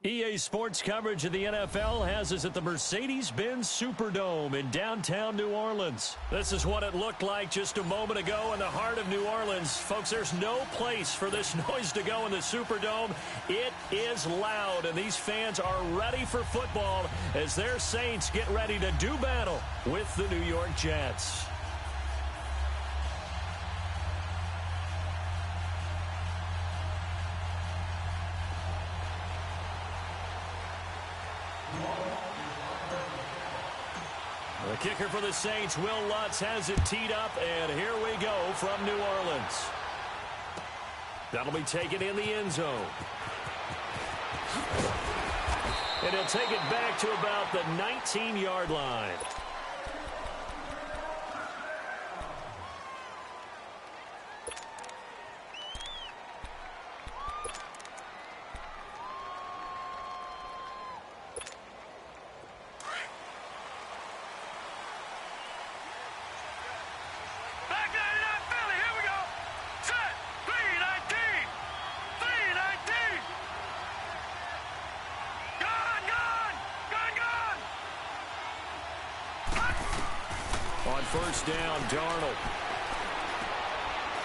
EA Sports coverage of the NFL has us at the Mercedes-Benz Superdome in downtown New Orleans. This is what it looked like just a moment ago in the heart of New Orleans. Folks, there's no place for this noise to go in the Superdome. It is loud, and these fans are ready for football as their Saints get ready to do battle with the New York Jets. The kicker for the Saints, Will Lutz, has it teed up, and here we go from New Orleans. That'll be taken in the end zone. And he'll take it back to about the 19-yard line. On first down, Darnold.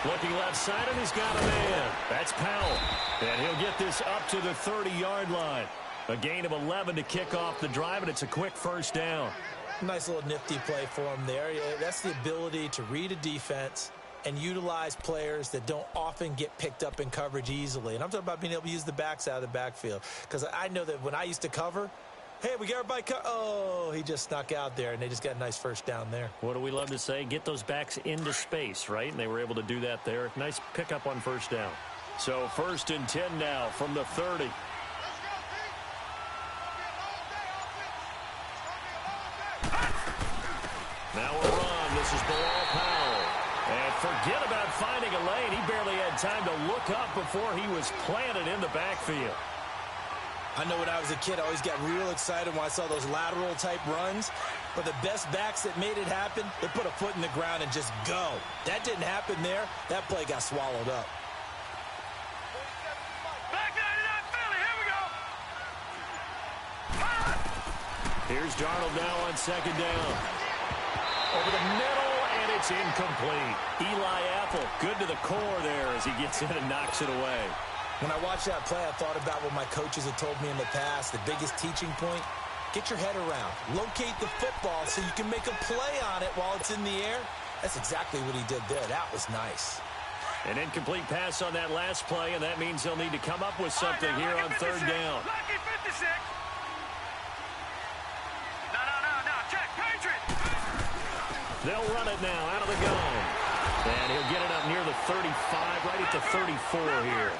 Looking left side, and he's got a man. That's Powell. And he'll get this up to the 30-yard line. A gain of 11 to kick off the drive, and it's a quick first down. Nice little nifty play for him there. That's the ability to read a defense and utilize players that don't often get picked up in coverage easily. And I'm talking about being able to use the backs out of the backfield. Because I know that when I used to cover, hey, we got everybody oh, he just snuck out there, and they just got a nice first down there. What do we love to say? Get those backs into space, right? And they were able to do that there. Nice pickup on first down. So first and 10 now from the 30. Now a run. This is Bilal Powell. And forget about finding a lane. He barely had time to look up before he was planted in the backfield. I know when I was a kid, I always got real excited when I saw those lateral-type runs. But the best backs that made it happen, they put a foot in the ground and just go. That didn't happen there. That play got swallowed up. Back 99 Philly, here we go. Here's Darnold now on second down. Over the middle, and it's incomplete. Eli Apple, good to the core there as he gets in and knocks it away. When I watched that play, I thought about what my coaches had told me in the past. The biggest teaching point, get your head around. Locate the football so you can make a play on it while it's in the air. That's exactly what he did there. That was nice. An incomplete pass on that last play, and that means they'll need to come up with something here on third down. Lucky 56. No. Check, Patriot. They'll run it now out of the gun. And he'll get it up near the 35, right at the 34 here.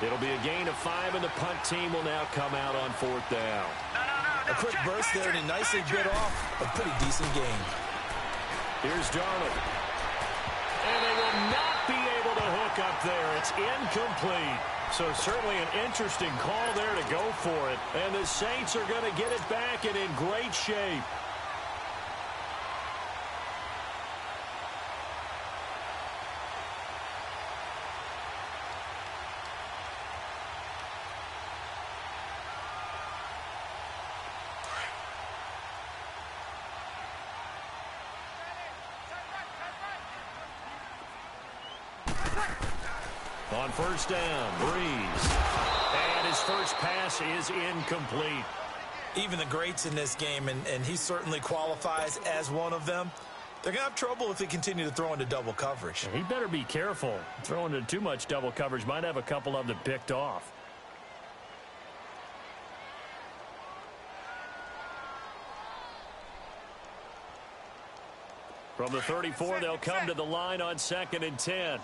It'll be a gain of 5, and the punt team will now come out on fourth down. No. A quick burst there, and he nicely bit off a pretty decent gain. Here's Darnold. And they will not be able to hook up there. It's incomplete. So certainly an interesting call there to go for it. And the Saints are going to get it back and in great shape. On first down, Breeze. And his first pass is incomplete. Even the greats in this game, and he certainly qualifies as one of them, they're going to have trouble if they continue to throw into double coverage. He better be careful. Throwing into too much double coverage might have a couple of them picked off. From the 34, they'll come to the line on second and 10.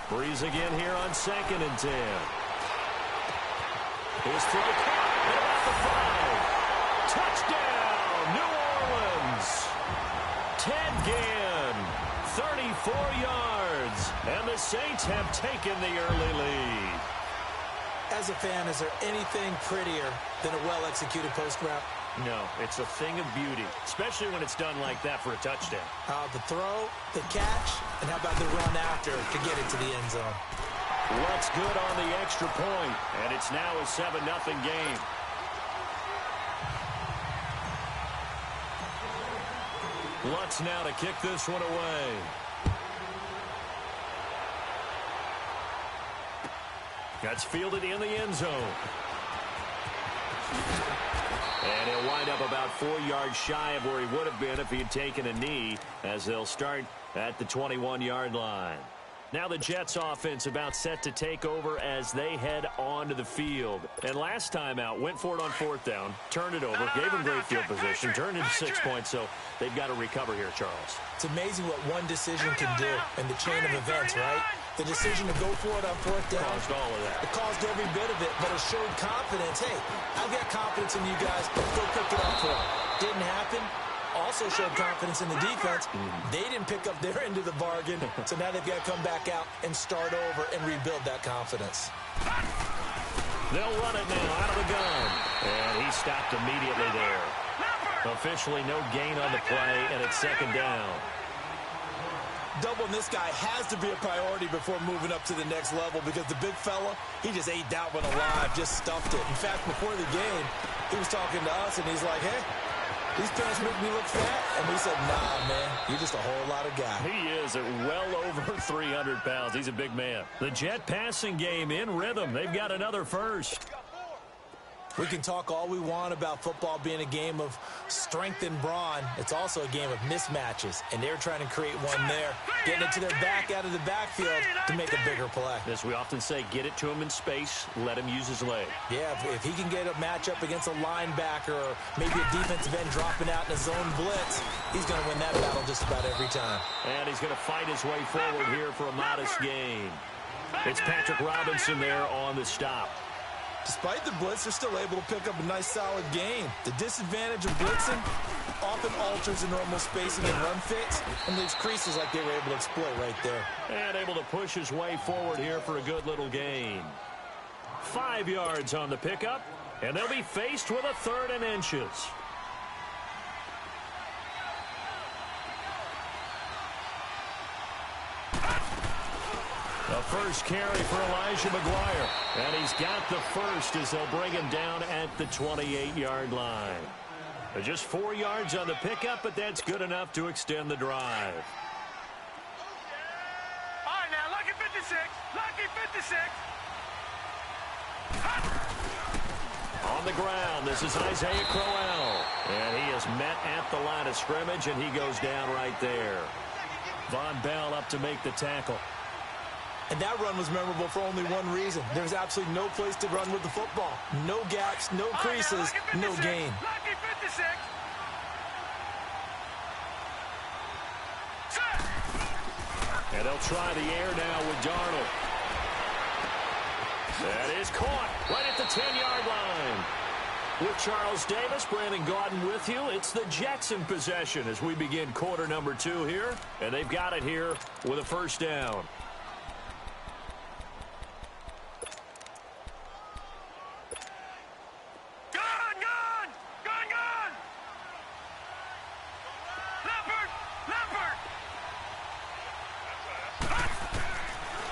Breeze again here on second and 10. His throw caught at about the 5. Touchdown, New Orleans. Ted Ginn, 34 yards. And the Saints have taken the early lead. As a fan, is there anything prettier than a well-executed post route? No, it's a thing of beauty, especially when it's done like that for a touchdown. The throw, the catch, and how about the run after to get it to the end zone? Luck's good on the extra point, and it's now a 7-0 game. Luck's now to kick this one away. That's fielded in the end zone. And he'll wind up about 4 yards shy of where he would have been if he had taken a knee, as they'll start at the 21-yard line. Now the Jets offense about set to take over as they head onto the field. And last time out, went for it on 4th down, turned it over, gave them great field position, turned into 6 points, so they've got to recover here, Charles. It's amazing what one decision can do in the chain of events, right? The decision to go for it on 4th down. Caused all of that. It caused every bit of it, but it showed confidence. Hey, I've got confidence in you guys. Go pick it up for it. Didn't happen. Also showed confidence in the defense. They didn't pick up their end of the bargain, so now they've got to come back out and start over and rebuild that confidence. They'll run it now out of the gun. And he stopped immediately there. Officially no gain on the play, and it's 2nd down. Doubling this guy has to be a priority before moving up to the next level, because the big fella, he just ate that one alive, just stuffed it. In fact, before the game, he was talking to us, and he's like, hey, these pants make me look fat. And we said, nah, man, you're just a whole lot of guy. He is at well over 300 pounds. He's a big man. The Jet passing game in rhythm. They've got another first. We can talk all we want about football being a game of strength and brawn. It's also a game of mismatches, and they're trying to create one there, getting it to their back out of the backfield to make a bigger play. As we often say, get it to him in space, let him use his leg. Yeah, if he can get a matchup against a linebacker or maybe a defensive end dropping out in a zone blitz, he's going to win that battle just about every time. And he's going to fight his way forward here for a modest gain. It's Patrick Robinson there on the stop. Despite the blitz, they're still able to pick up a nice, solid gain. The disadvantage of blitzing often alters the normal spacing and run fits and leaves creases like they were able to exploit right there. And able to push his way forward here for a good little gain. 5 yards on the pickup, and they'll be faced with a 3rd and inches. The first carry for Elijah McGuire. And he's got the first as they'll bring him down at the 28-yard line. Just 4 yards on the pickup, but that's good enough to extend the drive. All right, now, lucky 56. Lucky 56. On the ground, this is Isaiah Crowell. And he is met at the line of scrimmage, and he goes down right there. Von Bell up to make the tackle. And that run was memorable for only one reason. There's absolutely no place to run with the football. No gaps, no creases, no gain. Lucky 56. And they'll try the air now with Darnold. That is caught right at the 10-yard line. With Charles Davis, Brandon Gaudin with you. It's the Jets in possession as we begin quarter number 2 here. And they've got it here with a 1st down.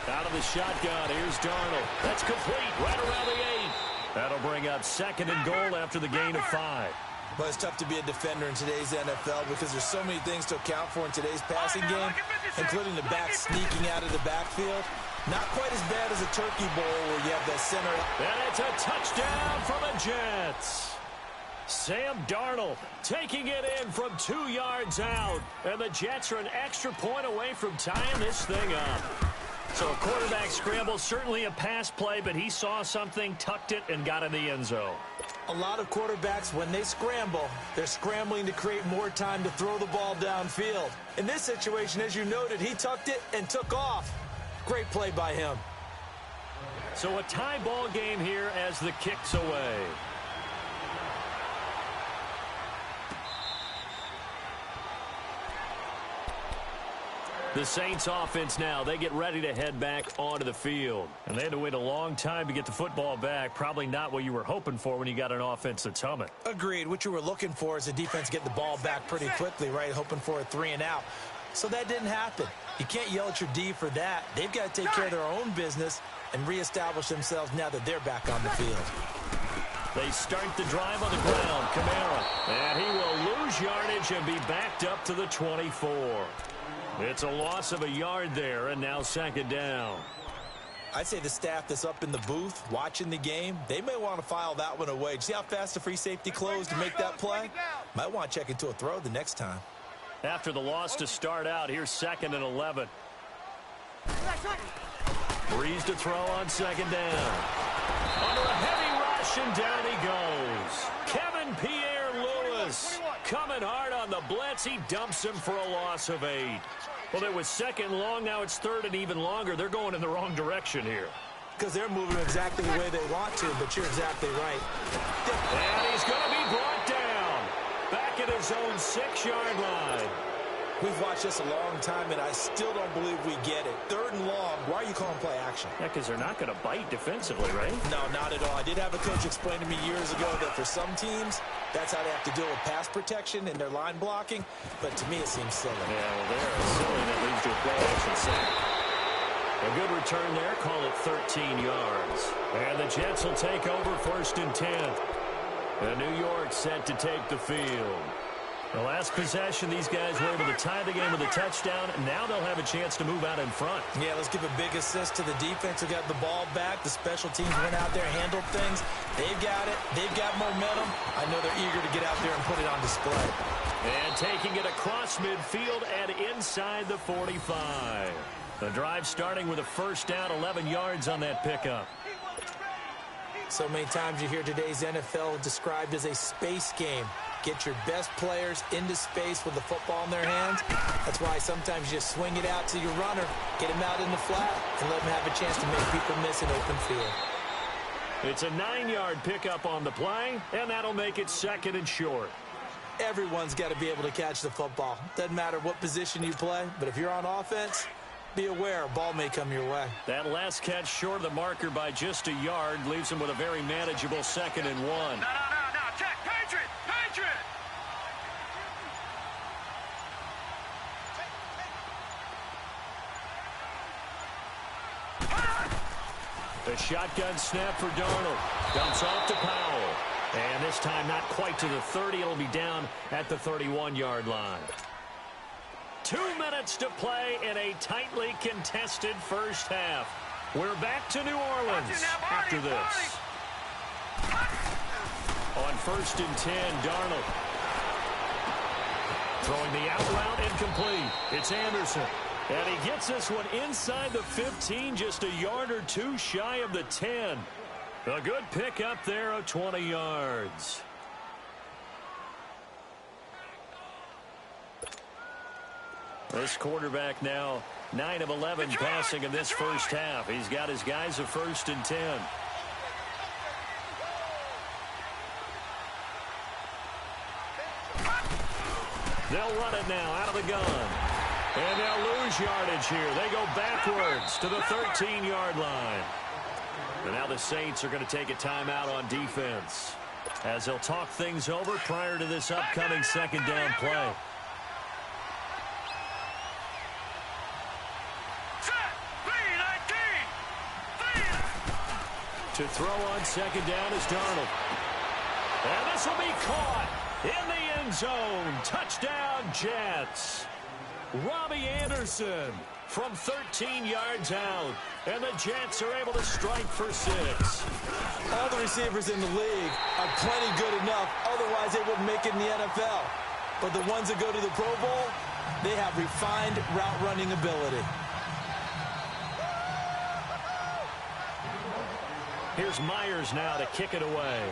Out of the shotgun, here's Darnold. That's complete right around the 8. That'll bring up 2nd and goal after the gain of 5. But it's tough to be a defender in today's NFL because there's so many things to account for in today's passing game, including the back sneaking out of the backfield. Not quite as bad as a turkey bowl where you have the center. And it's a touchdown for the Jets. Sam Darnold taking it in from 2 yards out. And the Jets are an extra point away from tying this thing up. So a quarterback scramble, certainly a pass play, but he saw something, tucked it, and got in the end zone. A lot of quarterbacks, when they scramble, they're scrambling to create more time to throw the ball downfield. In this situation, as you noted, he tucked it and took off. Great play by him. So a tie ball game here as the kick's away. The Saints offense now, they get ready to head back onto the field. And they had to wait a long time to get the football back. Probably not what you were hoping for when you got an offense that's humming. Agreed. What you were looking for is the defense get the ball back pretty quickly, right? Hoping for a 3 and out. So that didn't happen. You can't yell at your D for that. They've got to take care of their own business and reestablish themselves now that they're back on the field. They start the drive on the ground. Kamara. And he will lose yardage and be backed up to the 24. It's a loss of a yard there, and now second down. I'd say the staff that's up in the booth watching the game, they may want to file that one away. See how fast the free safety closed to make that play? Might want to check into a throw the next time. After the loss to start out, here's 2nd and 11. Breeze to throw on second down. Under a heavy rush, and down he goes. Kevin Pierre-Louis coming hard on the blitz. He dumps him for a loss of 8. Well, it was 2nd long. Now it's 3rd and even longer. They're going in the wrong direction here. Because they're moving exactly the way they want to, but you're exactly right. And he's going to be brought down. Back at his own 6-yard line. We've watched this a long time, and I still don't believe we get it. 3rd and long. Why are you calling play action? Yeah, because they're not going to bite defensively, right? No, not at all. I did have a coach explain to me years ago that for some teams, that's how they have to deal with pass protection and their line blocking. But to me, it seems silly. Yeah, well, they're silly. That leads to a play action sack. A good return there. Call it 13 yards. And the Jets will take over 1st and 10. And New York set to take the field. The last possession, these guys were able to tie the game with a touchdown, and now they'll have a chance to move out in front. Yeah, let's give a big assist to the defense who got the ball back. The special teams went out there, handled things. They've got it. They've got momentum. I know they're eager to get out there and put it on display. And taking it across midfield and inside the 45. The drive starting with a 1st down, 11 yards on that pickup. So many times you hear today's NFL described as a space game. Get your best players into space with the football in their hands. That's why sometimes you just swing it out to your runner, get him out in the flat, and let him have a chance to make people miss an open field. It's a 9-yard pickup on the play, and that'll make it 2nd and short. Everyone's got to be able to catch the football. Doesn't matter what position you play, but if you're on offense, be aware a ball may come your way. That last catch short of the marker by just a yard leaves him with a very manageable 2nd and 1. No, check. Patriot! The shotgun snap for Darnold. Dumps off to Powell. And this time not quite to the 30. It'll be down at the 31-yard line. 2 minutes to play in a tightly contested first half. We're back to New Orleans after this. On 1st and 10, Darnold. Throwing the out route incomplete. It's Anderson. And he gets this one inside the 15, just a yard or 2 shy of the 10. A good pickup there of 20 yards. This quarterback now 9 of 11 passing in this first half. He's got his guys a 1st and 10. They'll run it now out of the gun. And they'll lose yardage here. They go backwards to the 13-yard line. And now the Saints are going to take a timeout on defense as they'll talk things over prior to this upcoming 2nd down play. To throw on 2nd down is Darnold. And this will be caught in the end zone. Touchdown, Jets. Robbie Anderson from 13 yards out. And the Jets are able to strike for 6. All the receivers in the league are plenty good enough. Otherwise, they wouldn't make it in the NFL. But the ones that go to the Pro Bowl, they have refined route running ability. Here's Myers now to kick it away.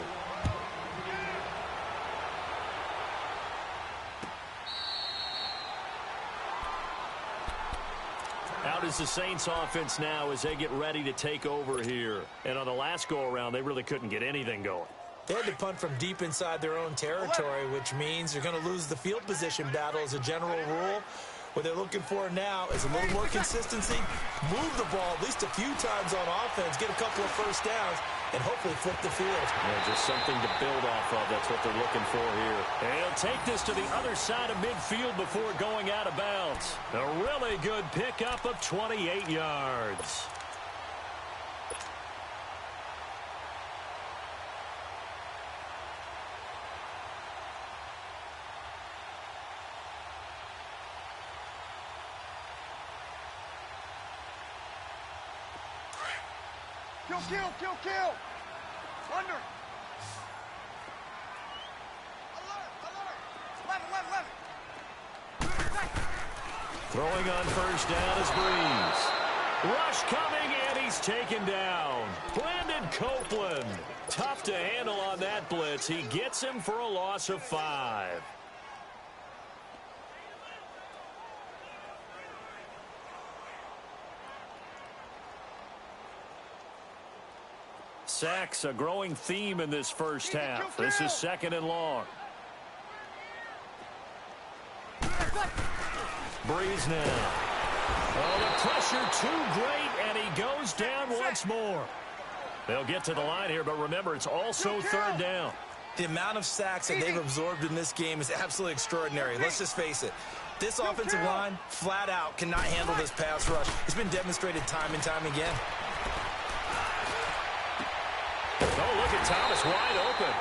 Out is the Saints offense now as they get ready to take over here. And on the last go-around, they really couldn't get anything going. They had to punt from deep inside their own territory, which means you're going to lose the field position battle as a general rule. What they're looking for now is a little more consistency, move the ball at least a few times on offense, get a couple of first downs, and hopefully flip the field. Yeah, just something to build off of. That's what they're looking for here. And he'll take this to the other side of midfield before going out of bounds. A really good pickup of 28 yards. Kill. Under. Alert. Left. Throwing on first down is Breeze. Rush coming, and he's taken down. Brandon Copeland. Tough to handle on that blitz. He gets him for a loss of 5. Sacks, a growing theme in this first half. This is second and long. Breeze now. Oh, the pressure too great, and he goes down once more. They'll get to the line here, but remember, it's also third down. The amount of sacks that they've absorbed in this game is absolutely extraordinary. Let's just face it. This offensive line, flat out, cannot handle this pass rush. It's been demonstrated time and time again. Oh, look at Thomas wide open.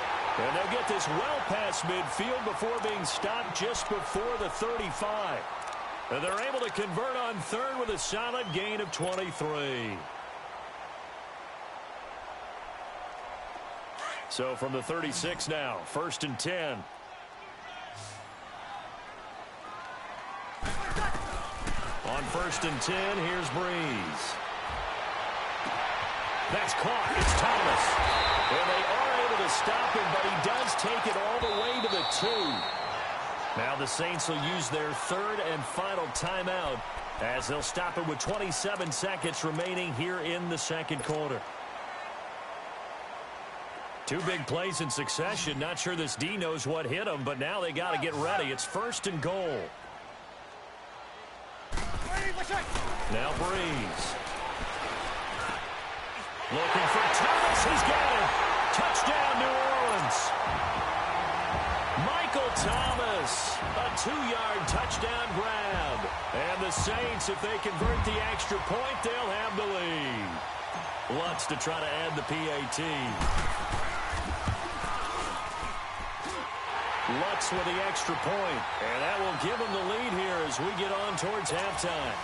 And they'll get this well past midfield before being stopped just before the 35. And they're able to convert on third with a solid gain of 23. So from the 36 now, 1st and 10. On 1st and 10, here's Breeze. That's caught. It's Thomas. And they are able to stop him, but he does take it all the way to the 2. Now the Saints will use their third and final timeout as they'll stop it with 27 seconds remaining here in the second quarter. 2 big plays in succession. Not sure this D knows what hit him, but now they got to get ready. It's 1st and goal. Now Breeze. Looking for Thomas. He's got it. Touchdown, New Orleans. Michael Thomas. A 2-yard touchdown grab. And the Saints, if they convert the extra point, they'll have the lead. Lutz to try to add the PAT. Lutz with the extra point. And that will give them the lead here as we get on towards halftime.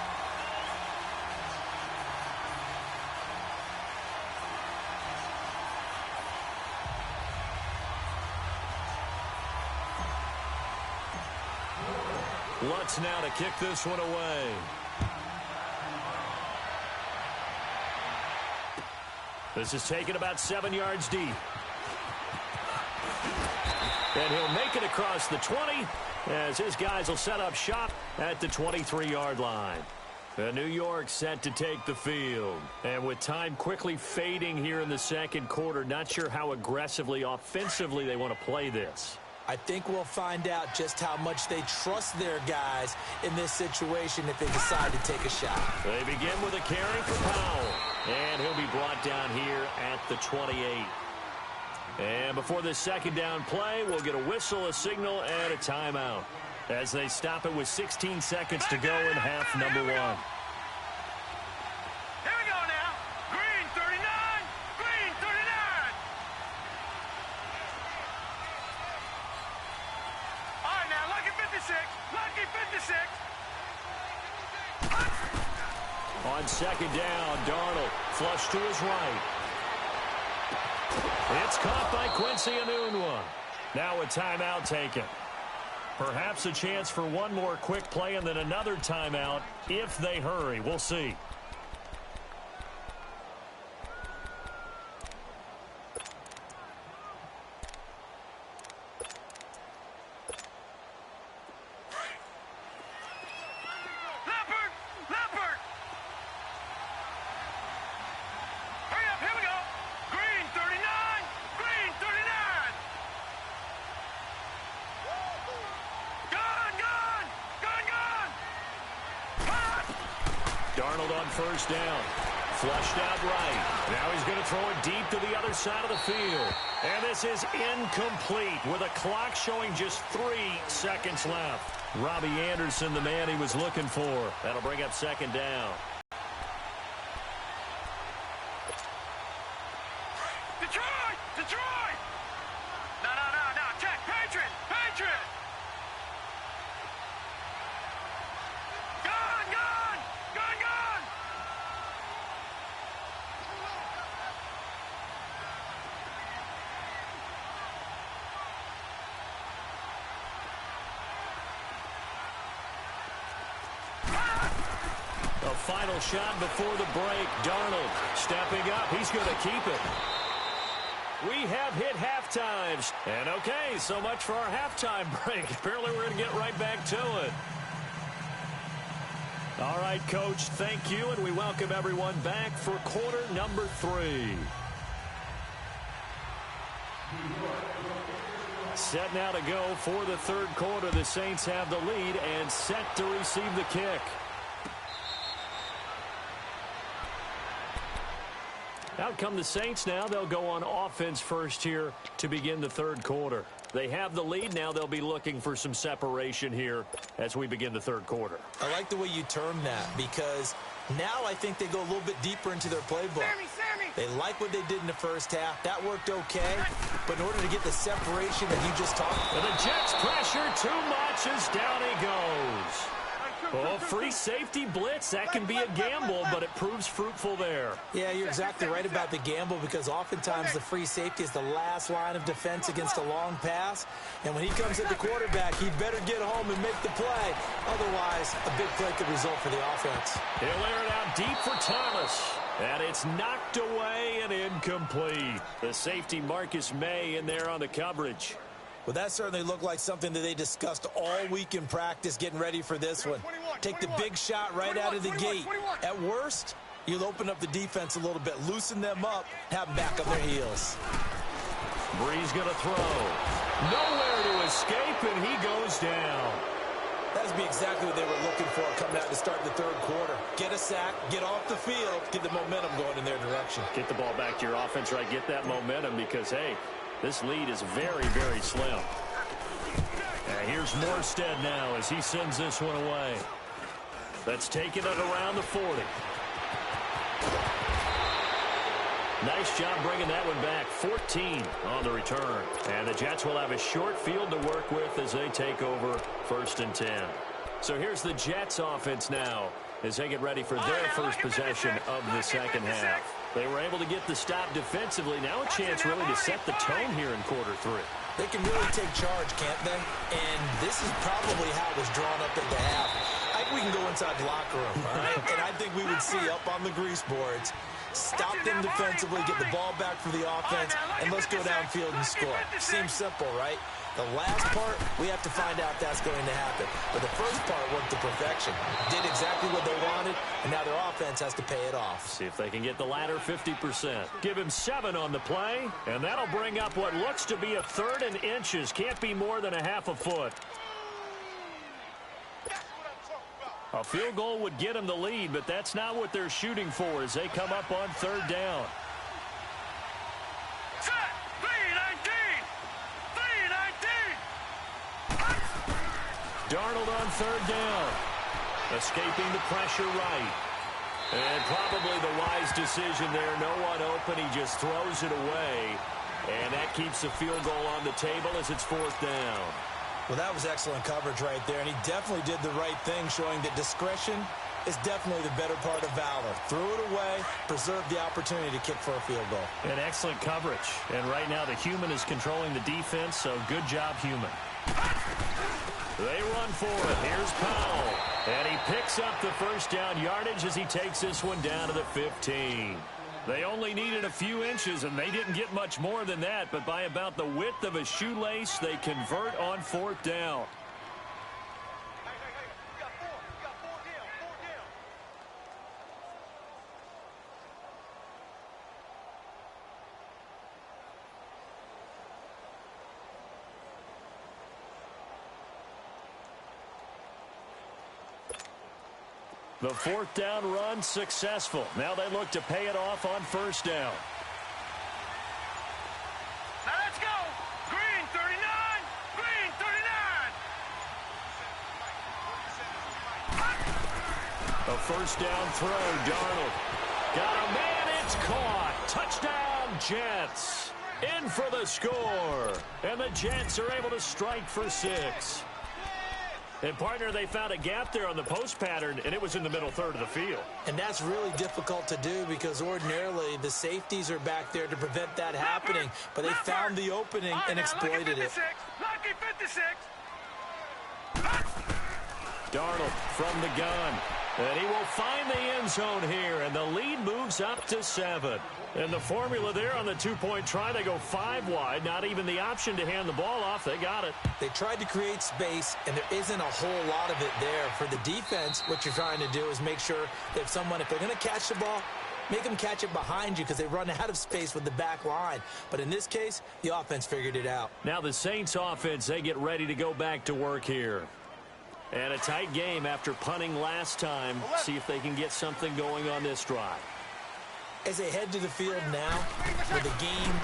Lutz now to kick this one away. This is taken about 7 yards deep. And he'll make it across the 20 as his guys will set up shop at the 23-yard line. New York set to take the field. And with time quickly fading here in the second quarter, not sure how aggressively, offensively they want to play this. I think we'll find out just how much they trust their guys in this situation if they decide to take a shot. They begin with a carry for Powell. And he'll be brought down here at the 28. And before this second down play, we'll get a whistle, a signal, and a timeout as they stop it with 16 seconds to go in half number 1. Here we go now. Green 39. Green 39. All right, now, lucky 56. Lucky 56. On second down, Darnold flush to his right. It's caught by Quincy Enunwa. Now a timeout taken. Perhaps a chance for one more quick play and then another timeout if they hurry. We'll see. Darnold on first down. Flushed out right. Now he's going to throw it deep to the other side of the field. And this is incomplete with a clock showing just 3 seconds left. Robbie Anderson, the man he was looking for. That'll bring up second down. Detroit! Detroit! No, no, no, no. Check. Patriot! Patriot! Gone! Gone! Gone! Gone! A final shot before the break. Darnold stepping up. He's going to keep it. We have hit halftimes. And okay, so much for our halftime break. Apparently we're going to get right back to it. All right, Coach, thank you, and we welcome everyone back for quarter number 3. Set now to go for the third quarter. The Saints have the lead and set to receive the kick. Out come the Saints now. They'll go on offense first here to begin the third quarter. They have the lead. Now they'll be looking for some separation here as we begin the third quarter. I like the way you term that because now I think they go a little bit deeper into their playbook. Sammy! They like what they did in the first half. That worked okay. But in order to get the separation that you just talked about. And the Jets pressure too much as down he goes. Oh, free safety blitz. That can be a gamble, but it proves fruitful there. Yeah, you're exactly right about the gamble because oftentimes the free safety is the last line of defense against a long pass. And when he comes at the quarterback, he better get home and make the play. Otherwise, a big play could result for the offense. He'll air it out deep for Thomas. And it's knocked away and incomplete. The safety Marcus May in there on the coverage. Well, that certainly looked like something that they discussed all week in practice getting ready for this one. Take the big shot right out of the gate. At worst, you'll open up the defense a little bit, loosen them up, have them back on their heels. Brees going to throw. Nowhere to escape, and he goes down. That would be exactly what they were looking for coming out to start the third quarter. Get a sack, get off the field, get the momentum going in their direction. Get the ball back to your offense, right? Get that momentum because, hey, this lead is very, very slim. And here's Morstead now as he sends this one away. That's taken it around the 40. Nice job bringing that one back. 14 on the return. And the Jets will have a short field to work with as they take over 1st and 10. So here's the Jets offense now as they get ready for their first possession of the second half. They were able to get the stop defensively. Now a chance really to set the tone here in quarter 3. They can really take charge, can't they? And this is probably how it was drawn up at the half. I think we can go inside the locker room, all right? And I think we would see up on the grease boards, stop them defensively, get the ball back for the offense, and let's go downfield and score. Seems simple, right? The last part, we have to find out that's going to happen. But the first part worked to perfection. Did exactly what they wanted, and now their offense has to pay it off. See if they can get the latter 50%. Give him 7 on the play, and that'll bring up what looks to be a 3rd and inches. Can't be more than a half a foot. A field goal would get them the lead, but that's not what they're shooting for as they come up on 3rd down. Darnold on 3rd down. Escaping the pressure right. And probably the wise decision there. No one open. He just throws it away. And that keeps the field goal on the table as it's 4th down. Well, that was excellent coverage right there. And he definitely did the right thing, showing that discretion is definitely the better part of valor. Threw it away, preserved the opportunity to kick for a field goal. And excellent coverage. And right now the human is controlling the defense, so good job, human. They run for it. Here's Powell. And he picks up the first down yardage as he takes this one down to the 15. They only needed a few inches, and they didn't get much more than that. But by about the width of a shoelace, they convert on 4th down. The fourth down run successful. Now they look to pay it off on first down. Now let's go. Green 39. Green 39. A first down throw. Darnold got a man. It's caught. Touchdown, Jets. In for the score. And the Jets are able to strike for 6. And, partner, they found a gap there on the post pattern, and it was in the middle third of the field. And that's really difficult to do because ordinarily the safeties are back there to prevent that happening. But they found the opening and exploited it. Lucky 56. Darnold from the gun. And he will find the end zone here, and the lead moves up to 7. And the formula there on the two-point try, they go 5 wide. Not even the option to hand the ball off. They got it. They tried to create space, and there isn't a whole lot of it there. For the defense, what you're trying to do is make sure that if they're going to catch the ball, make them catch it behind you because they run out of space with the back line. But in this case, the offense figured it out. Now the Saints offense, they get ready to go back to work here. And a tight game after punting last time. See if they can get something going on this drive. As they head to the field now, with the game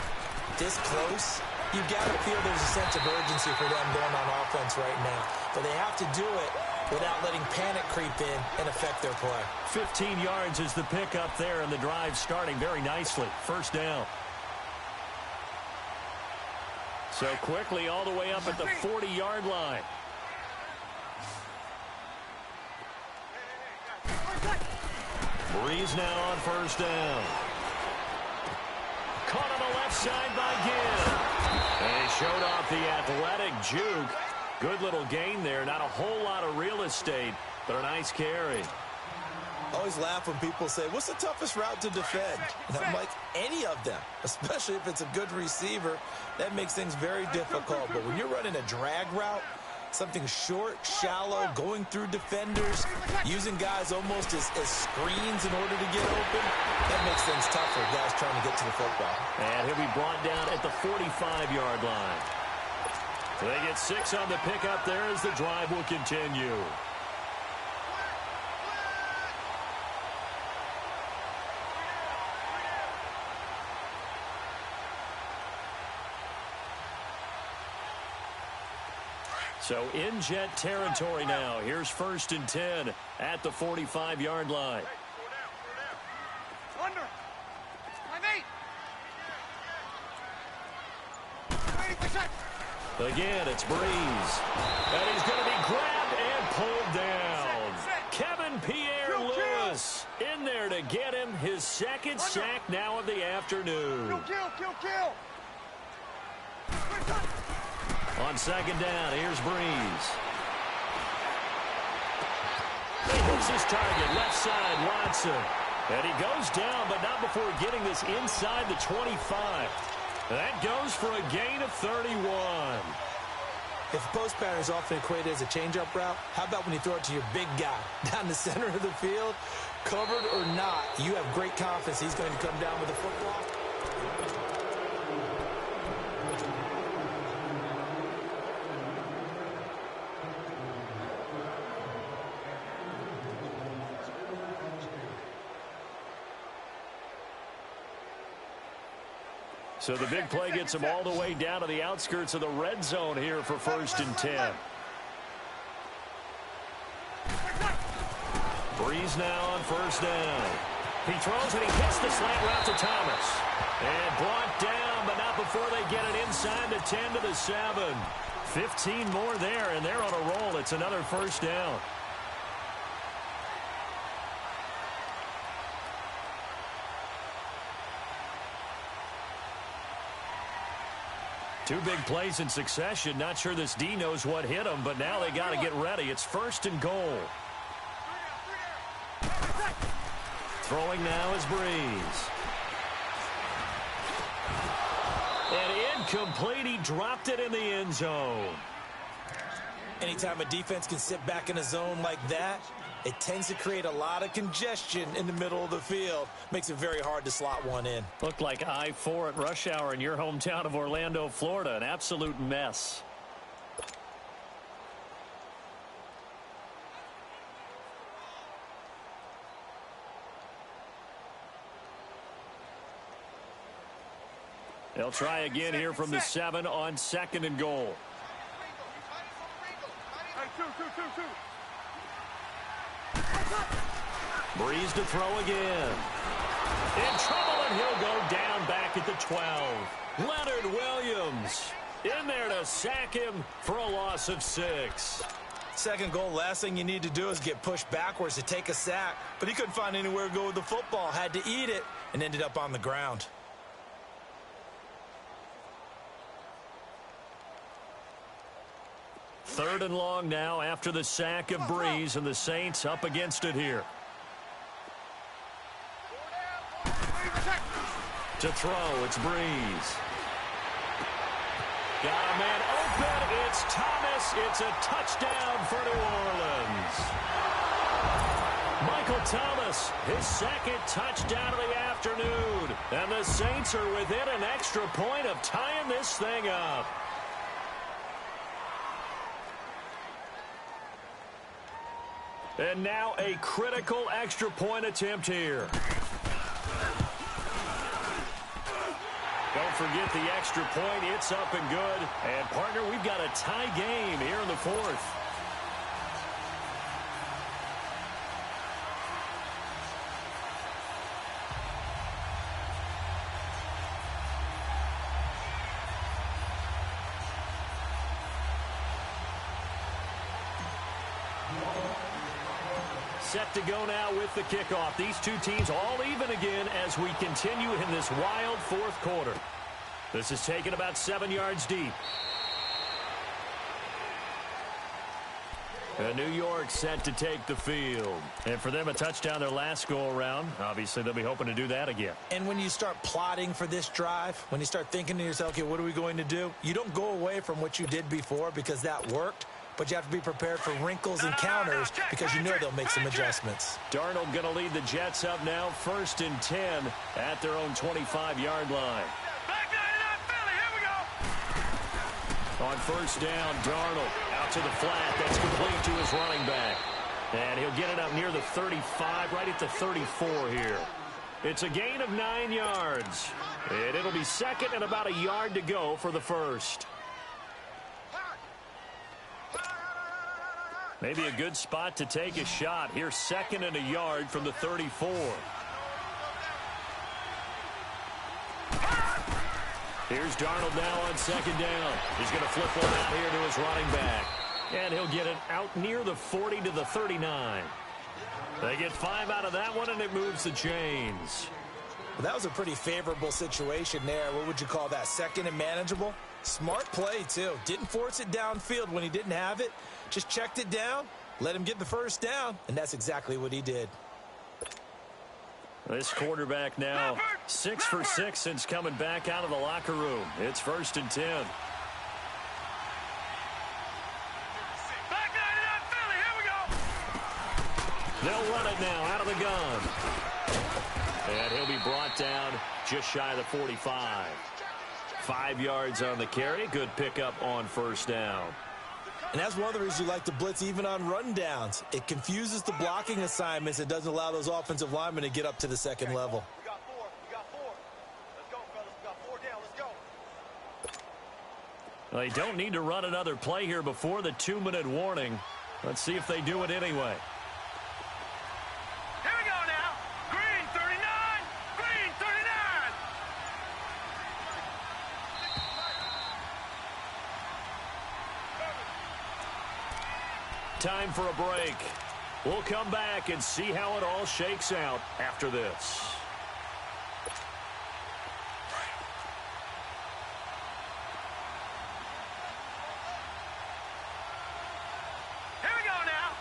this close, you've got to feel there's a sense of urgency for them going on offense right now. But they have to do it without letting panic creep in and affect their play. 15 yards is the pickup there, and the drive starting very nicely. First down. So quickly all the way up at the 40-yard line. Breeze now on first down. Caught on the left side by Gibb. And he showed off the athletic juke. Good little gain there. Not a whole lot of real estate, but a nice carry. I always laugh when people say, what's the toughest route to defend? And I'm like, any of them, especially if it's a good receiver. That makes things very difficult. But when you're running a drag route, something short, shallow, going through defenders, using guys almost as screens in order to get open, that makes things tougher, guys trying to get to the football. And he'll be brought down at the 45-yard line. So they get 6 on the pickup there as the drive will continue. So in Jet territory now. Here's 1st and 10 at the 45-yard line. Under. 5-8. Again, it's Breeze. And he's going to be grabbed and pulled down. Kevin Pierre-Louis in there to get him his second sack now of the afternoon. Kill. On second down, here's Breeze. He hits his target, left side, Watson. And he goes down, but not before getting this inside the 25. That goes for a gain of 31. If the post pattern is often equated as a change-up route, how about when you throw it to your big guy down the center of the field? Covered or not, you have great confidence he's going to come down with the football. So the big play gets him all the way down to the outskirts of the red zone here for 1st and 10. Breeze now on first down. He throws and he hits the slant route to Thomas. And brought down, but not before they get it inside the 10 to the 7. 15 more there, and they're on a roll. It's another first down. Two big plays in succession. Not sure this D knows what hit him, but now they got to get ready. It's 1st and goal. Throwing now is Breeze. And incomplete. He dropped it in the end zone. Anytime a defense can sit back in a zone like that, it tends to create a lot of congestion in the middle of the field. Makes it very hard to slot one in. Looked like I-4 at rush hour in your hometown of Orlando, Florida. An absolute mess. They'll try again here from the 7 on 2nd and goal. Breeze to throw again. In trouble, and he'll go down back at the 12. Leonard Williams in there to sack him for a loss of 6. Second goal, last thing you need to do is get pushed backwards to take a sack. But he couldn't find anywhere to go with the football. Had to eat it and ended up on the ground. Third and long now after the sack of Breeze, and the Saints up against it here. To throw, it's Breeze. Got a man open. It's Thomas. It's a touchdown for New Orleans. Michael Thomas, his second touchdown of the afternoon. And the Saints are within an extra point of tying this thing up. And now a critical extra point attempt here. Don't forget the extra point. It's up and good. And, partner, we've got a tie game here in the 4th. Set to go now with the kickoff. These two teams all even again as we continue in this wild 4th quarter. This is taken about 7 yards deep. And New York set to take the field. And for them, a touchdown their last go-around. Obviously, they'll be hoping to do that again. And when you start plotting for this drive, when you start thinking to yourself, okay, what are we going to do? You don't go away from what you did before because that worked. But you have to be prepared for wrinkles and counters because you know they'll make some adjustments. Darnold going to lead the Jets up now, 1st and 10 at their own 25-yard line. On 1st down, Darnold out to the flat. That's complete to his running back. And he'll get it up near the 35, right at the 34 here. It's a gain of 9 yards. And it'll be 2nd and about a yard to go for the 1st. Maybe a good spot to take a shot. Here's 2nd and a yard from the 34. Here's Darnold now on 2nd down. He's going to flip one out here to his running back. And he'll get it out near the 40 to the 39. They get 5 out of that one, and it moves the chains. Well, that was a pretty favorable situation there. What would you call that? 2nd and manageable? Smart play, too. Didn't force it downfield when he didn't have it. Just checked it down, let him get the 1st down, and that's exactly what he did. This quarterback now 6 for 6 since coming back out of the locker room. It's 1st and 10. They'll run it now out of the gun. And he'll be brought down just shy of the 45. 5 yards on the carry. Good pickup on 1st down. And that's one of the reasons you like to blitz even on rundowns. It confuses the blocking assignments. It doesn't allow those offensive linemen to get up to the 2nd level. We got 4. We got 4. Let's go, fellas. We got 4 down. Let's go. Well, they don't need to run another play here before the 2-minute warning. Let's see if they do it anyway. Here we go now. Green 39. Green 39. Time for a break. We'll come back and see how it all shakes out after this. Here we go now.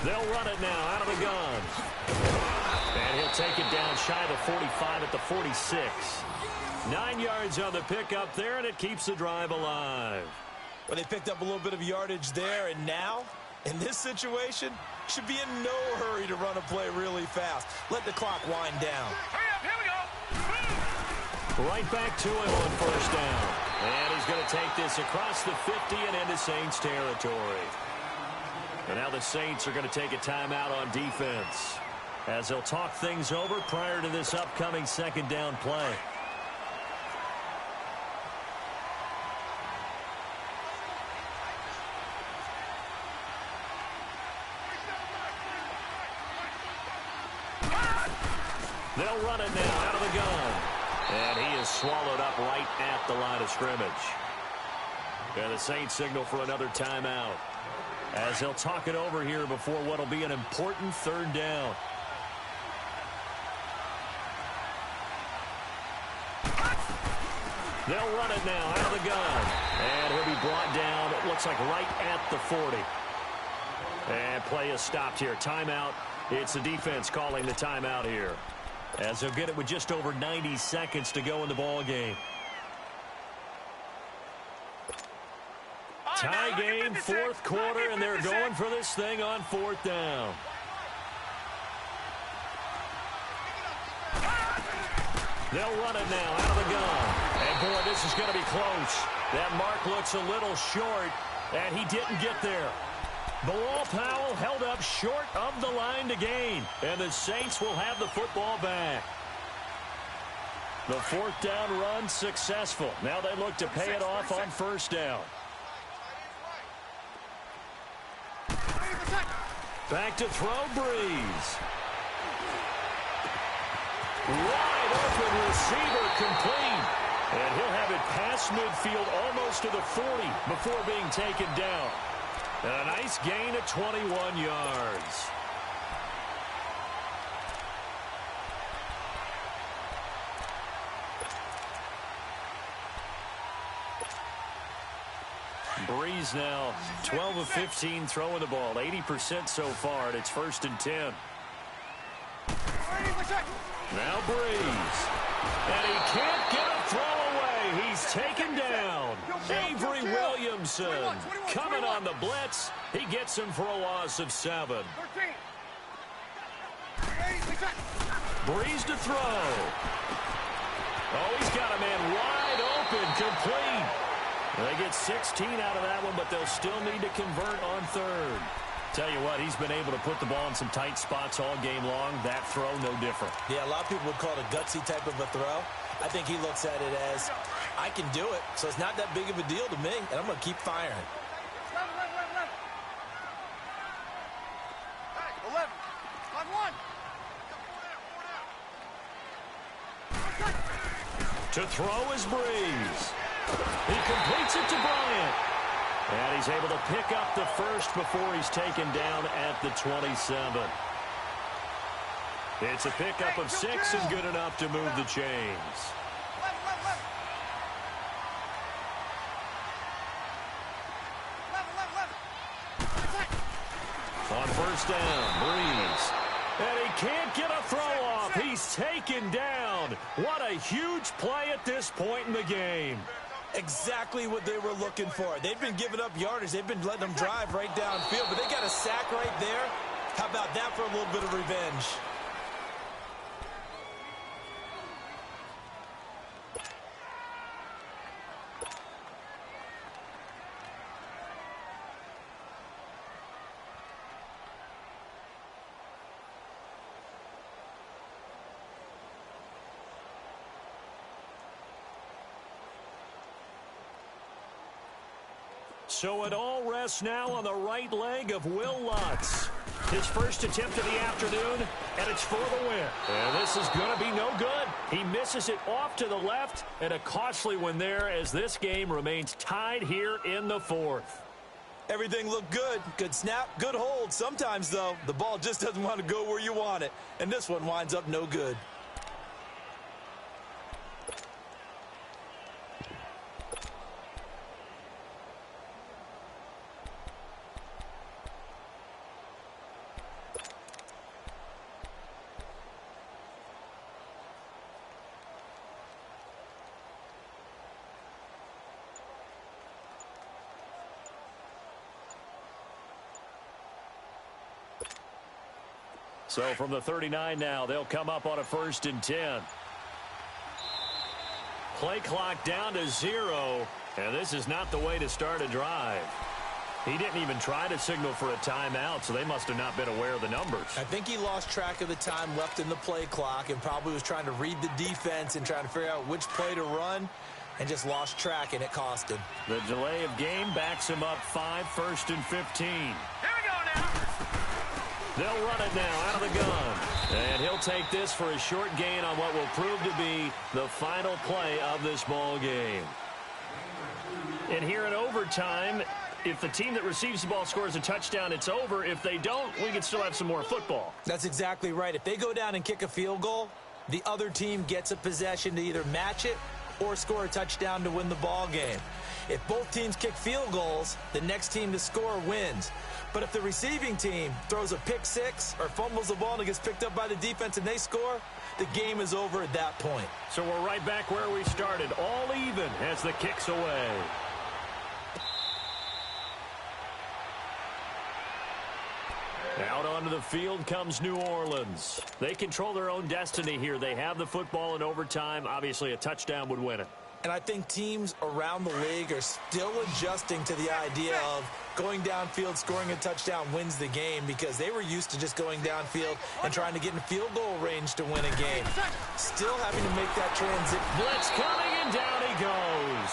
They'll run it now out of the gun. And he'll take it down shy of the 45 at the 46. 9 yards on the pickup there, and it keeps the drive alive. Well, they picked up a little bit of yardage there, and now, in this situation, should be in no hurry to run a play really fast. Let the clock wind down. Hurry up, here we go. Right back to him on 1st down. And he's going to take this across the 50 and into Saints territory. And now the Saints are going to take a timeout on defense as they'll talk things over prior to this upcoming 2nd down play. They'll run it now out of the gun. And he is swallowed up right at the line of scrimmage. And the Saints signal for another timeout, as they'll talk it over here before what will be an important third down. They'll run it now out of the gun. And he'll be brought down, it looks like right at the 40. And play is stopped here. Timeout. It's the defense calling the timeout here, as they'll get it with just over 90 seconds to go in the ball game. Tie game, fourth quarter, and they're going for this thing on fourth down. They'll run it now out of the gun. And, boy, this is going to be close. That mark looks a little short, and he didn't get there. Bilal Powell held up short of the line to gain, and the Saints will have the football back. The fourth down run successful. Now they look to pay it off on first down. Back to throw, Breeze. Wide open receiver, complete. And he'll have it past midfield almost to the 40 before being taken down. And a nice gain of 21 yards. Breeze now 12 of 15 throwing the ball, 80% so far, and it's 1st and 10. Now Breeze. And he can't get a throw away. He's taken down. Avery Williamson coming on the blitz. He gets him for a loss of 7. Breeze to throw. Oh, he's got a man wide open, complete. They get 16 out of that one, but they'll still need to convert on third. Tell you what, he's been able to put the ball in some tight spots all game long. That throw, no different. Yeah, a lot of people would call it a gutsy type of a throw. I think he looks at it as, I can do it, so it's not that big of a deal to me, and I'm going to keep firing. Hey, 11. On one. To throw is Breeze. He completes it to Bryant. And he's able to pick up the first before he's taken down at the 27. It's a pickup of 6 and good enough to move the chains. On first down, Breeze. And he can't get a throw off. He's taken down. What a huge play at this point in the game. Exactly what they were looking for. They've been giving up yardage. They've been letting them drive right downfield, but they got a sack right there. How about that for a little bit of revenge? So it all rests now on the right leg of Will Lutz. His first attempt of the afternoon, and it's for the win. And this is going to be no good. He misses it off to the left, and a costly one there as this game remains tied here in the fourth. Everything looked good. Good snap, good hold. Sometimes, though, the ball just doesn't want to go where you want it. And this one winds up no good. So from the 39 now, they'll come up on a 1st and 10. Play clock down to 0, and this is not the way to start a drive. He didn't even try to signal for a timeout, so they must have not been aware of the numbers. I think he lost track of the time left in the play clock and probably was trying to read the defense and trying to figure out which play to run and just lost track, and it cost him. The delay of game backs him up 5, 1st and 15. Here we go now. They'll run it now out of the gun. And he'll take this for a short gain on what will prove to be the final play of this ball game. And here in overtime, if the team that receives the ball scores a touchdown, it's over. If they don't, we can still have some more football. That's exactly right. If they go down and kick a field goal, the other team gets a possession to either match it or score a touchdown to win the ball game. If both teams kick field goals, the next team to score wins. But if the receiving team throws a pick six or fumbles the ball and it gets picked up by the defense and they score, the game is over at that point. So we're right back where we started, all even as the kick's away. Out onto the field comes New Orleans. They control their own destiny here. They have the football in overtime. Obviously, a touchdown would win it. And I think teams around the league are still adjusting to the idea of going downfield, scoring a touchdown wins the game, because they were used to just going downfield and trying to get in field goal range to win a game. Still having to make that transition. Blitz coming, and down he goes.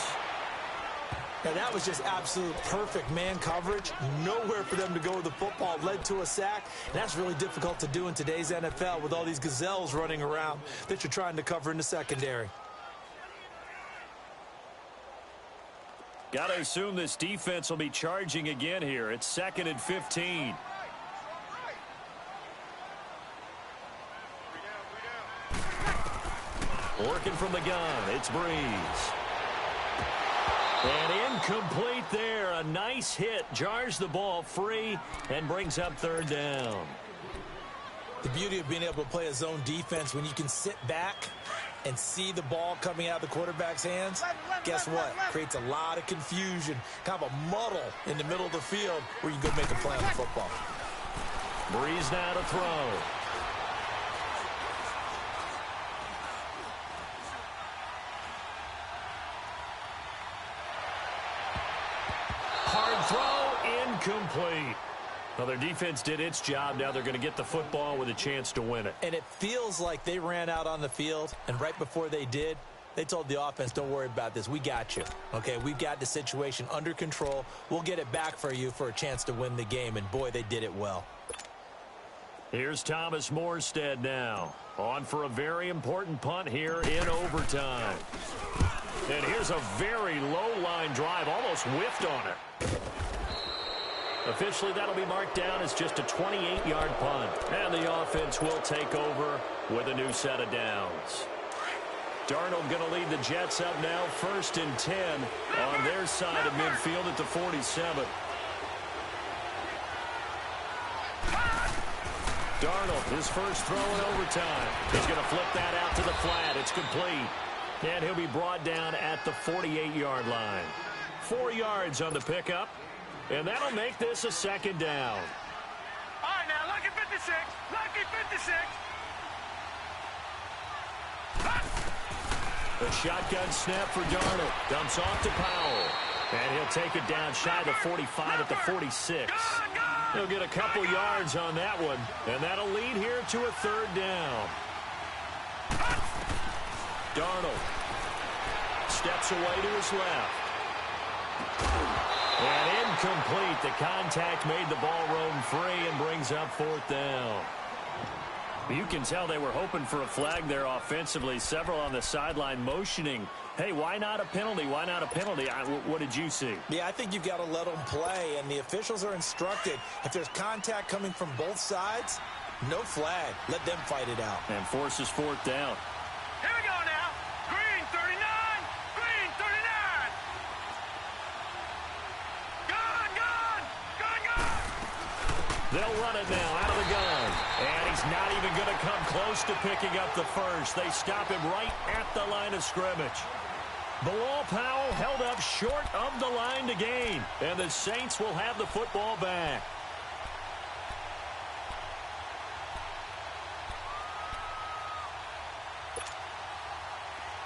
Now, that was just absolute perfect man coverage. Nowhere for them to go with the football. Led to a sack. And that's really difficult to do in today's NFL with all these gazelles running around that you're trying to cover in the secondary. Got to assume this defense will be charging again here. It's 2nd and 15. Working from the gun, it's Breeze. And incomplete there. A nice hit. Jars the ball free and brings up 3rd down. The beauty of being able to play a zone defense when you can sit back and see the ball coming out of the quarterback's hands, guess what? Creates a lot of confusion, kind of a muddle in the middle of the field where you can go make a play on the football. Breeze now to throw. Hard throw, incomplete. Well, their defense did its job. Now they're going to get the football with a chance to win it. And it feels like they ran out on the field, and right before they did, they told the offense, don't worry about this. We got you. Okay, we've got the situation under control. We'll get it back for you for a chance to win the game. And, boy, they did it well. Here's Thomas Morstead now. On for a very important punt here in overtime. And here's a very low-line drive. Almost whiffed on it. Officially, that'll be marked down as just a 28-yard punt. And the offense will take over with a new set of downs. Darnold going to lead the Jets up now, 1st and 10 on their side of midfield at the 47. Darnold, his first throw in overtime. He's going to flip that out to the flat. It's complete. And he'll be brought down at the 48-yard line. 4 yards on the pickup. And that'll make this a 2nd down. All right, now, lucky 56. Lucky 56. The shotgun snap for Darnold. Dumps off to Powell. And he'll take it down shy of the 45 at the 46. He'll get a couple yards on that one. And that'll lead here to a 3rd down. Darnold steps away to his left. And incomplete. The contact made the ball roam free and brings up 4th down. You can tell they were hoping for a flag there offensively. Several on the sideline motioning, hey, why not a penalty? Why not a penalty? What did you see? Yeah, I think you've got to let them play, and the officials are instructed. If there's contact coming from both sides, no flag. Let them fight it out. And forces 4th down. Here we go now. Green 39. Green 39. Gun. They'll run it now out of the gun. And he's not even going to come close to picking up the first. They stop him right at the line of scrimmage. Bilal Powell held up short of the line to gain. And the Saints will have the football back.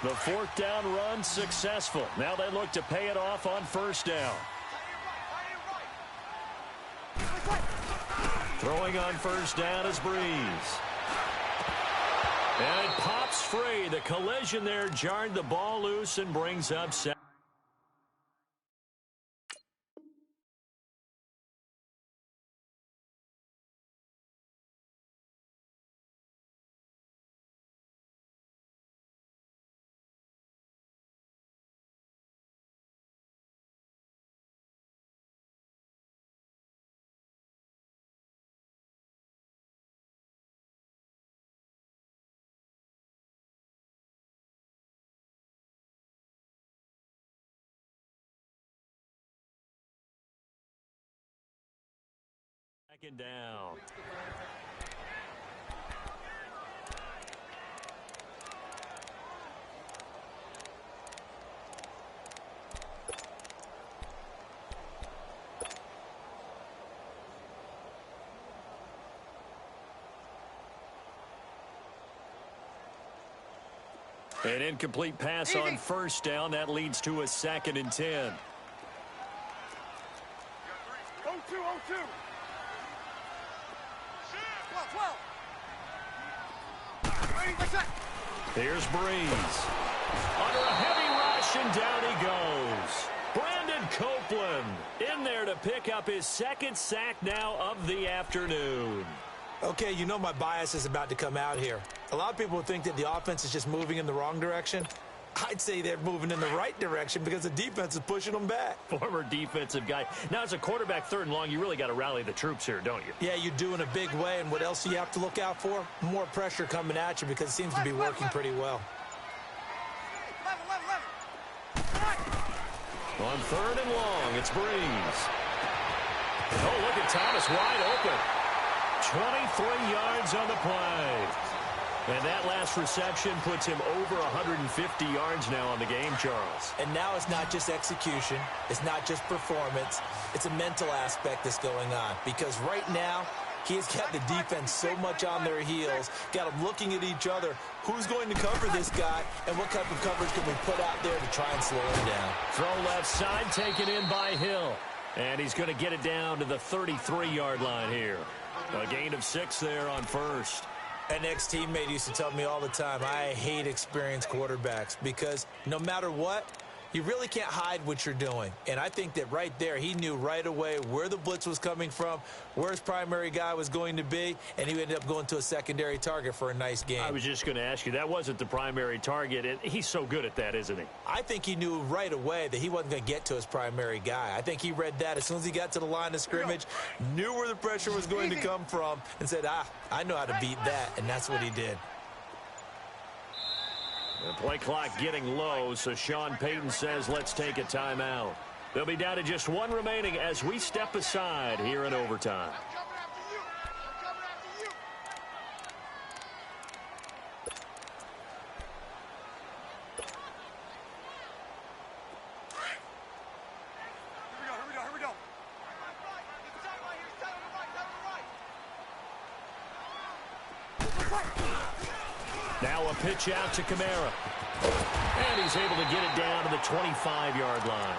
The 4th down run successful. Now they look to pay it off on 1st down. Throwing on 1st down is Breeze. And it pops free. The collision there jarred the ball loose and brings up 7. Second down. An incomplete pass on first down. That leads to a 2nd and 10. 0-2, 0-2. 12. Here's Breeze. Under a heavy rush, and down he goes. Brandon Copeland in there to pick up his 2nd sack now of the afternoon. Okay, you know my bias is about to come out here. A lot of people think that the offense is just moving in the wrong direction. I'd say they're moving in the right direction because the defense is pushing them back. Former defensive guy. Now, as a quarterback, 3rd and long, you really got to rally the troops here, don't you? Yeah, you do in a big way. And what else do you have to look out for? More pressure coming at you because it seems to be working pretty well. On 3rd and long, it's Breeze. Oh, look at Thomas wide open. 23 yards on the play. And that last reception puts him over 150 yards now on the game, Charles. And now it's not just execution. It's not just performance. It's a mental aspect that's going on. Because right now, he has got the defense so much on their heels, got them looking at each other. Who's going to cover this guy, and what type of coverage can we put out there to try and slow him down? Throw left side, taken in by Hill. And he's going to get it down to the 33-yard line here. A gain of 6 there on first. An ex-teammate used to tell me all the time, I hate experienced quarterbacks because no matter what, you really can't hide what you're doing. And I think that right there, he knew right away where the blitz was coming from, where his primary guy was going to be, and he ended up going to a secondary target for a nice game. I was just going to ask you, that wasn't the primary target, and he's so good at that, isn't he? I think he knew right away that he wasn't going to get to his primary guy. I think he read that as soon as he got to the line of scrimmage, knew where the pressure was going to come from, and said, I know how to beat that, and that's what he did. The play clock getting low, so Sean Payton says let's take a timeout. They'll be down to just 1 remaining as we step aside here in overtime. Here we go. Now a pitch out to Kamara. And he's able to get it down to the 25-yard line.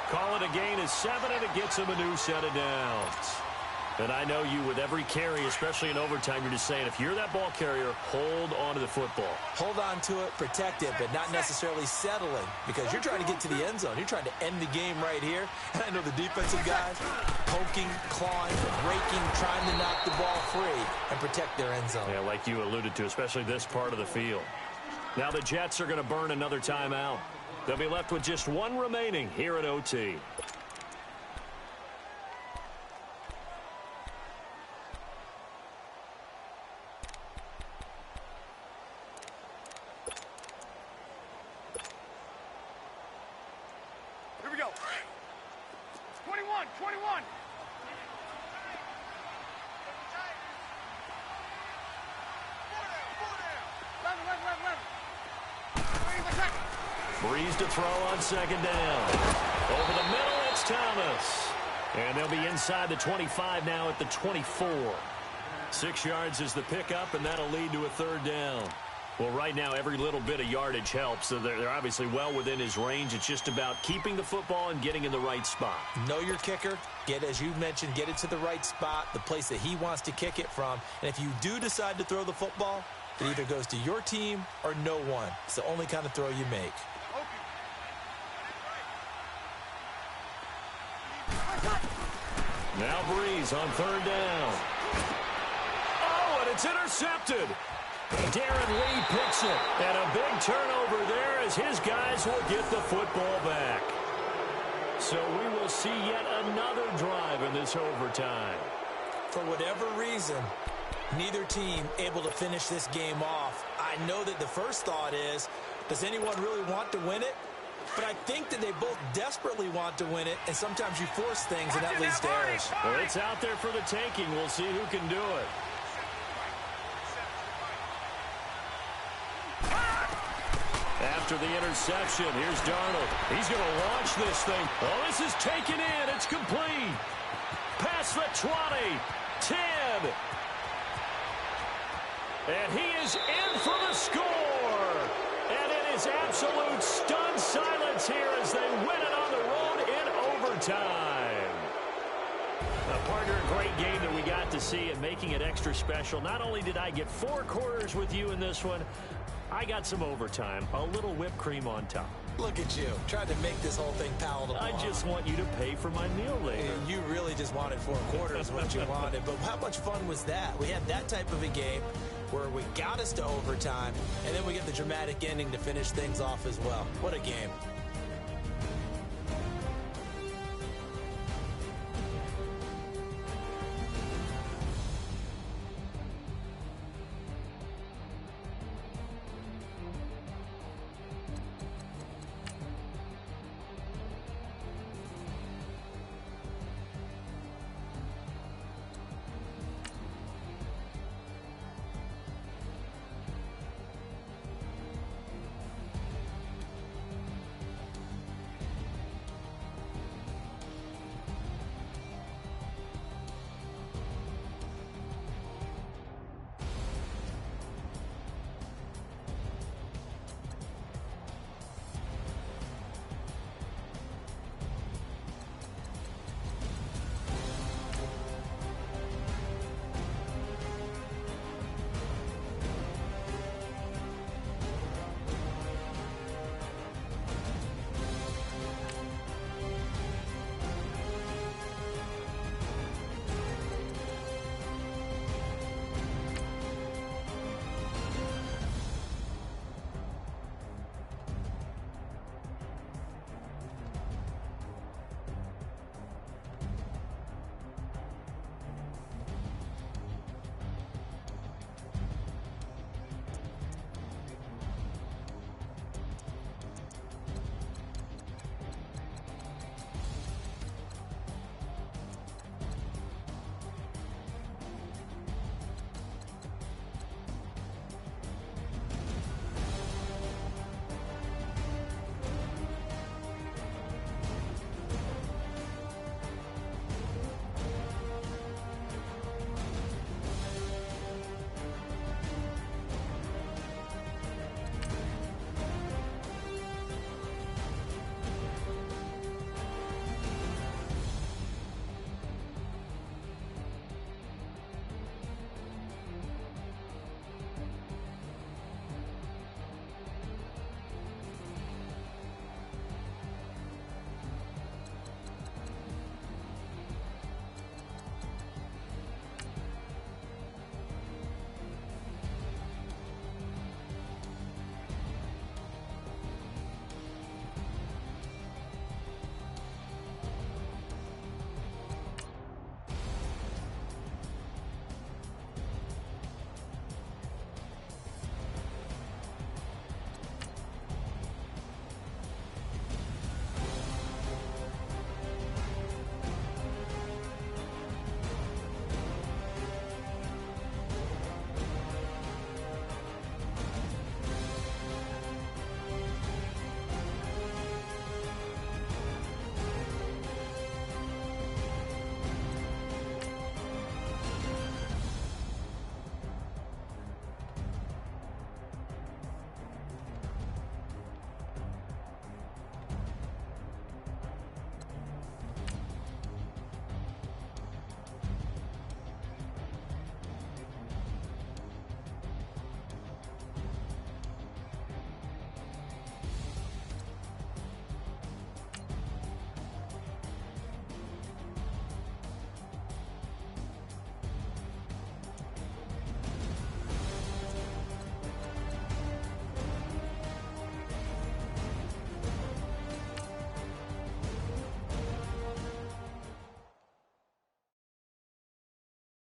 Call it a gain of 7, and it gets him a new set of downs. And I know you, with every carry, especially in overtime, you're just saying, if you're that ball carrier, hold on to the football. Hold on to it, protect it, but not necessarily settling, because you're trying to get to the end zone. You're trying to end the game right here. And I know the defensive guys poking, clawing, breaking, trying to knock the ball free and protect their end zone. Yeah, like you alluded to, especially this part of the field. Now the Jets are going to burn another timeout. They'll be left with just 1 remaining here at OT. Here we go. 21. 11. Breeze to throw on 2nd down. Over the middle, it's Thomas. And they'll be inside the 25 now at the 24. 6 yards is the pickup, and that'll lead to a 3rd down. Well, right now, every little bit of yardage helps. So they're obviously well within his range. It's just about keeping the football and getting in the right spot. Know your kicker. As you mentioned, get it to the right spot, the place that he wants to kick it from. And if you do decide to throw the football, it either goes to your team or no one. It's the only kind of throw you make. Now Breeze on 3rd down. Oh, and it's intercepted. Darren Lee picks it. And a big turnover there as his guys will get the football back. So we will see yet another drive in this overtime. For whatever reason, neither team able to finish this game off. I know that the first thought is, does anyone really want to win it? But I think that they both desperately want to win it, and sometimes you force things, and that leads to errors. Well, it's out there for the taking. We'll see who can do it. After the interception, here's Darnold. He's going to launch this thing. Oh, this is taken in. It's complete. Past the 20, 10. And he is in for the score. And it is absolute stunned silence here as they win it on the road in overtime. Partner, a great game that we got to see and making it extra special. Not only did I get 4 quarters with you in this one, I got some overtime, a little whipped cream on top. Look at you, trying to make this whole thing palatable. I just want you to pay for my meal later. You really just wanted 4 quarters, what you wanted. But how much fun was that? We had that type of a game where we got us to overtime, and then we get the dramatic ending to finish things off as well. What a game.